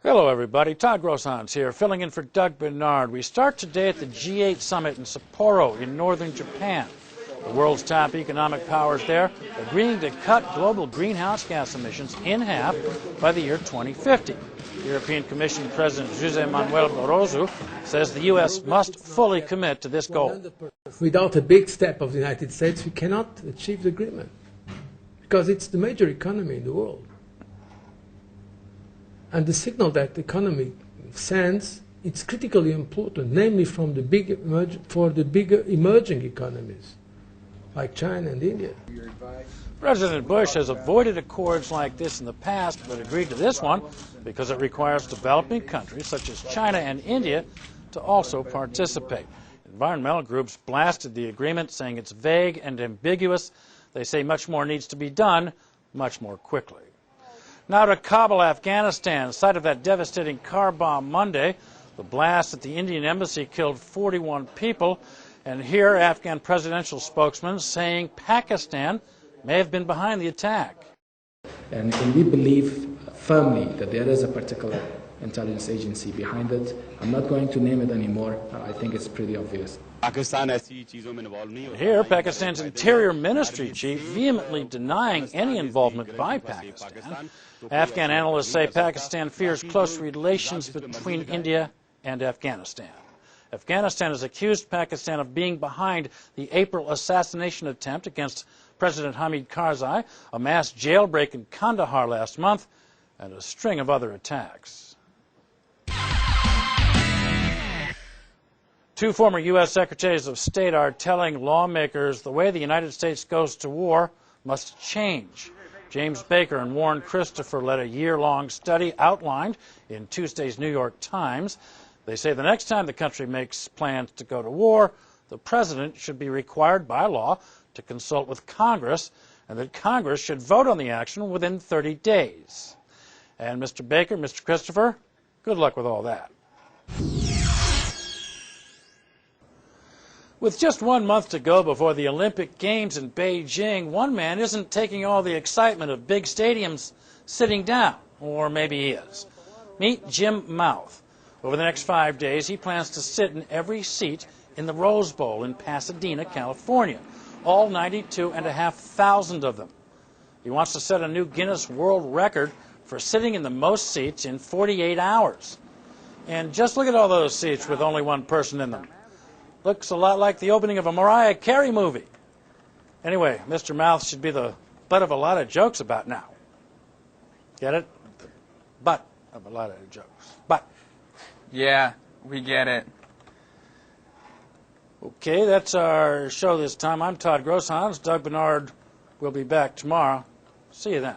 Hello, everybody. Todd Grosshans here, filling in for Doug Bernard. We start today at the G8 summit in Sapporo in northern Japan. The world's top economic powers there agreeing to cut global greenhouse gas emissions in half by the year 2050. European Commission President José Manuel Barroso says the U.S. must fully commit to this goal. Without a big step of the United States, we cannot achieve the agreement, because it's the major economy in the world. And the signal that the economy sends, it's critically important, namely from the bigger emerging economies, like China and India. President Bush has avoided accords like this in the past, but agreed to this one because it requires developing countries such as China and India to also participate. Environmental groups blasted the agreement, saying it's vague and ambiguous. They say much more needs to be done, much more quickly. Now to Kabul, Afghanistan, site of that devastating car bomb Monday. The blast at the Indian embassy killed 41 people. And here, Afghan presidential spokesman saying Pakistan may have been behind the attack. And we believe firmly that there is a particular intelligence agency behind it. I'm not going to name it anymore. I think it's pretty obvious. Here, Pakistan's Interior Ministry chief vehemently denying any involvement by Pakistan. Afghan analysts say Pakistan fears close relations between India and Afghanistan. Afghanistan has accused Pakistan of being behind the April assassination attempt against President Hamid Karzai, a mass jailbreak in Kandahar last month, and a string of other attacks. Two former U.S. Secretaries of State are telling lawmakers the way the United States goes to war must change. James Baker and Warren Christopher led a year-long study outlined in Tuesday's New York Times. They say the next time the country makes plans to go to war, the president should be required by law to consult with Congress, and that Congress should vote on the action within 30 days. And Mr. Baker, Mr. Christopher, good luck with all that. With just 1 month to go before the Olympic Games in Beijing, one man isn't taking all the excitement of big stadiums sitting down, or maybe he is. Meet Jim Mouth. Over the next 5 days, he plans to sit in every seat in the Rose Bowl in Pasadena, California, all 92,500 of them. He wants to set a new Guinness World Record for sitting in the most seats in 48 hours. And just look at all those seats with only one person in them. Looks a lot like the opening of a Mariah Carey movie. Anyway, Mr. Mouth should be the butt of a lot of jokes about now. Get it? The butt of a lot of jokes. Butt. Yeah, we get it. Okay, that's our show this time. I'm Todd Grosshans. Doug Bernard will be back tomorrow. See you then.